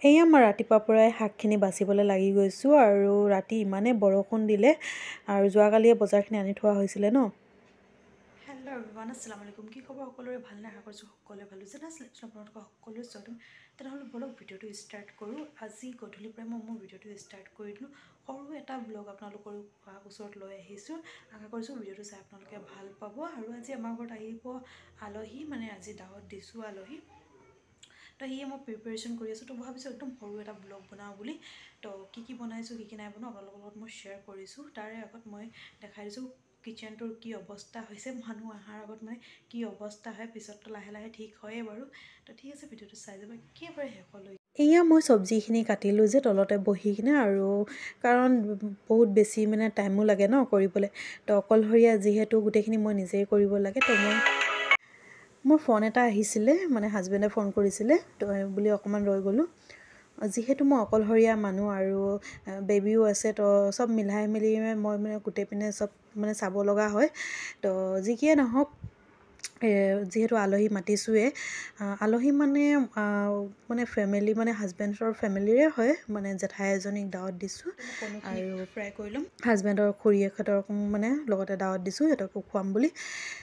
এয়া মই ৰাতিপুৱাৰ পৰাই শাকখিনি বাচিবলৈ লাগি গৈছোঁ আৰু ৰাতি ইমানে বৰষুণ দিলে আৰু যোৱাকালিয়ে বজাৰখিনি আনি থোৱা হৈছিলে ন। হেল্ল' এভৰিৱান, আসসালামু আলাইকুম। কি খবৰ সকলোৰে? ভাল নে? আশা কৰিছোঁ সকলোৱে ভাল হৈছে। আপোনালোকক সকলোৱে স্বাগতম। তেনেহ'লে বলক ভিডিঅ'টো ষ্টাৰ্ট কৰোঁ। আজি গধূলিৰ পৰাই মই মোৰ ভিডিঅ'টো ষ্টাৰ্ট কৰি দিলোঁ। সৰু এটা ব্লগ আপোনালোকৰ ওচৰত লৈ আহিছোঁ। আশা কৰিছোঁ ভিডিঅ'টো চাই আপোনালোকে ভাল পাব। আৰু আজি আমাৰ ঘৰত আহিব আলহী, মানে আজি দাৱত দিছোঁ আলহী। তো সেয়ে মই প্ৰিপেৰেশ্যন কৰি আছোঁ। তো ভাবিছোঁ একদম সৰু এটা ব্লগ বনাওঁ বুলি। তো কি বনাইছোঁ, কি নাই বনাওঁ আপোনালোকৰ লগত মই শ্বেয়াৰ কৰিছোঁ। তাৰে আগত মই দেখাই দিছোঁ কিচেনটোৰ কি অৱস্থা হৈছে। মানুহ অহাৰ আগত মানে কি অৱস্থা হয়, পিছততো লাহে লাহে ঠিক হয়ে বাৰু। তো ঠিক আছে, ভিডিঅ'টো চাই যাব একেবাৰে শেষলৈ। এয়া মই চব্জিখিনি কাটিলোঁ যে তলতে বহি কিনে, আৰু কাৰণ বহুত বেছি মানে টাইমো লাগে ন কৰিবলৈ। তো অকলশৰীয়া যিহেতু গোটেইখিনি মই নিজেই কৰিব লাগে। তো মোৰ ফোন এটা আহিছিলে, মানে হাজবেণ্ডে ফোন কৰিছিলে, তো বুলি অকণমান ৰৈ গ'লোঁ। যিহেতু মই অকলশৰীয়া মানুহ আৰু বেবীও আছে, তো চব মিলাই মেলি মই মানে গোটেই পিনে চব মানে চাব লগা হয়। তো যি কিয়ে নহওক, যিহেতু আলহী মাতিছোঁৱে, আলহী মানে ফেমিলি, মানে হাজবেণ্ডৰ ফেমিলিৰে হয়, মানে জেঠাই এজনীক দাৱত দিছোঁ। আৰু ফ্ৰাই কৰি ল'ম, হাজবেণ্ডৰ খুৰীয়েকহঁতক মানে লগতে দাৱত দিছোঁ, সিহঁতকো খুৱাম বুলি।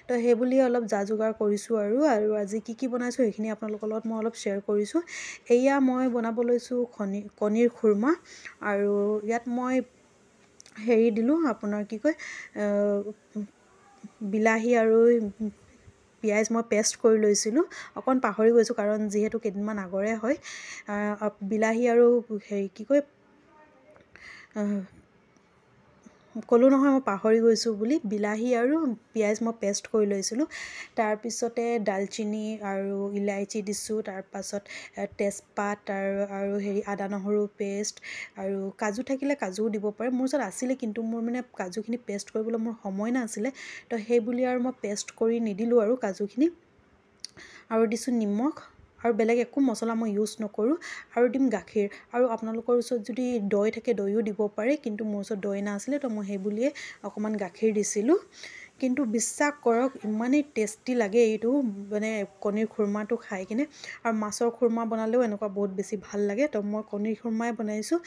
তো সেইবুলি অলপ যা যোগাৰ কৰিছোঁ আৰু আজি কি বনাইছোঁ সেইখিনি আপোনালোকৰ লগত মই অলপ শ্বেয়াৰ কৰিছোঁ। এয়া মই বনাব লৈছোঁ কণীৰ খুৰ্মা, আৰু ইয়াত মই হেৰি দিলোঁ, আপোনাৰ কি কয়, বিলাহী আৰু পিঁয়াজ মই পেষ্ট কৰি লৈছিলোঁ। অকণ পাহৰি গৈছোঁ কাৰণ যিহেতু কেইদিনমান আগৰে হয়। বিলাহী আৰু হেৰি কি কয়, ক'লোঁ নহয় মই পাহৰি গৈছোঁ বুলি, বিলাহী আৰু পিঁয়াজ মই পেষ্ট কৰি লৈছিলোঁ। তাৰপিছতে ডালচিনি আৰু ইলাইচি দিছোঁ। তাৰপাছত তেজপাত আৰু হেৰি আদা নহৰু পেষ্ট, আৰু কাজু থাকিলে কাজুও দিব পাৰে। মোৰ ওচৰত আছিলে, কিন্তু মোৰ মানে কাজুখিনি পেষ্ট কৰিবলৈ মোৰ সময় নাছিলে। তো সেইবুলি আৰু মই পেষ্ট কৰি নিদিলোঁ আৰু কাজুখিনি। আৰু দিছোঁ নিমখ, আৰু বেলেগ একো মছলা মই ইউজ নকৰোঁ। আৰু দিম গাখীৰ, আৰু আপোনালোকৰ ওচৰত যদি দৈ থাকে দৈও দিব পাৰে, কিন্তু মোৰ ওচৰত দৈ নাছিলে, তো মই সেইবুলিয়ে অকণমান গাখীৰ দিছিলোঁ। কিন্তু বিশ্বাস কৰক, ইমানেই টেষ্টি লাগে এইটো, মানে কণীৰ খুৰ্মাটো খাই কিনে। আৰু মাছৰ খুৰ্মা বনালেও এনেকুৱা বহুত বেছি ভাল লাগে। তো মই কণীৰ খুৰ্মাই বনাইছোঁ,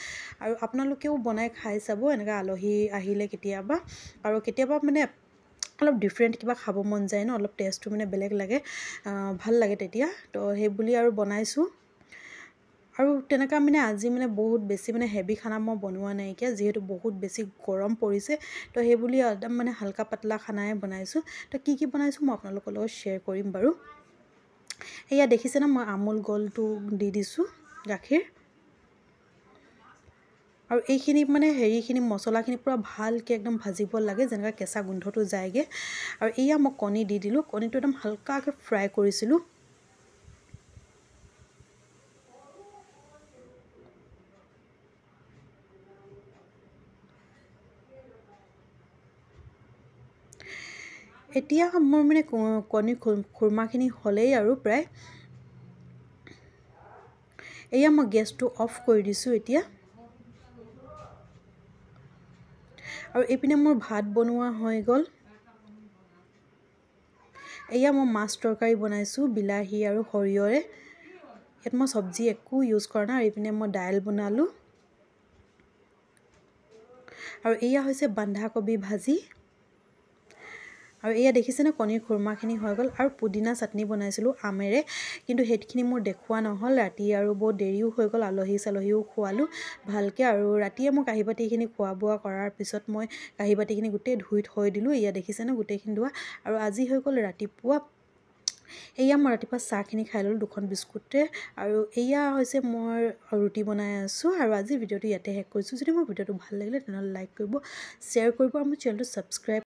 আৰু আপোনালোকেও বনাই খাই চাব এনেকৈ আলহী আহিলে কেতিয়াবা। আৰু কেতিয়াবা মানে অলপ ডিফাৰেণ্ট কিবা খাব মন যায় ন, অলপ টেষ্টটো মানে বেলেগ লাগে, ভাল লাগে তেতিয়া। তো সেইবুলি আৰু বনাইছোঁ। আৰু তেনেকুৱা মানে আজি মানে বহুত বেছি মানে হেভি খানা মই বনোৱা নাইকিয়া, যিহেতু বহুত বেছি গৰম পৰিছে। তো সেইবুলি একদম মানে হালকা পাতলা খানাই বনাইছোঁ। তো কি বনাইছোঁ মই আপোনালোকৰ লগত শ্বেয়াৰ কৰিম বাৰু। এয়া দেখিছে ন, মই আমুল গল্ডটো দি দিছোঁ গাখীৰ। আৰু এইখিনি মানে হেৰিখিনি মছলাখিনি পূৰা ভালকৈ একদম ভাজিব লাগে, যেনেকৈ কেঁচা গোন্ধটো যায়গৈ। আৰু এয়া মই কণী দি দিলোঁ, কণীটো একদম হালকাকৈ ফ্ৰাই কৰিছিলোঁ। এতিয়া মোৰ মানে কণীৰ খুৰ্মাখিনি হ'লেই আৰু প্ৰায়। এয়া মই গেছটো অফ কৰি দিছোঁ এতিয়া। আৰু এইপিনে মোৰ ভাত বনোৱা হৈ গ'ল। এয়া মই মাছ তৰকাৰী বনাইছোঁ বিলাহী আৰু সৰিয়হৰে। ইয়াত মই চব্জি একো ইউজ কৰা নাই। আৰু এইপিনে মই দাইল বনালোঁ। আৰু এয়া হৈছে বন্ধাকবি ভাজি। আৰু এয়া দেখিছেনে, কণীৰ খুৰ্মাখিনি হৈ গ'ল। আৰু পুদিনা চাটনি বনাইছিলোঁ আমেৰে, কিন্তু সেইখিনি মোৰ দেখুওৱা নহ'ল ৰাতি, আৰু বহুত দেৰিও হৈ গ'ল। আলহী চালহীও খোৱালোঁ ভালকৈ। আৰু ৰাতিয়ে মই কাঁহী বাতিখিনি খোৱা বোৱা কৰাৰ পিছত মই কাঁহী বাতিখিনি গোটেই ধুই থৈ দিলোঁ। এয়া দেখিছেনে গোটেইখিনি ধোৱা। আৰু আজি হৈ গ'ল ৰাতিপুৱা। এয়া মই ৰাতিপুৱা চাহখিনি খাই ল'লোঁ, 2খন বিস্কুটে। আৰু এয়া হৈছে মই ৰুটি বনাই আছোঁ। আৰু আজি ভিডিঅ'টো ইয়াতে শেষ কৰিছোঁ। যদি মোৰ ভিডিঅ'টো ভাল লাগিলে তেনেহ'লে লাইক কৰিব, শ্বেয়াৰ কৰিব, আৰু মোৰ চেনেলটো ছাবস্ক্ৰাইব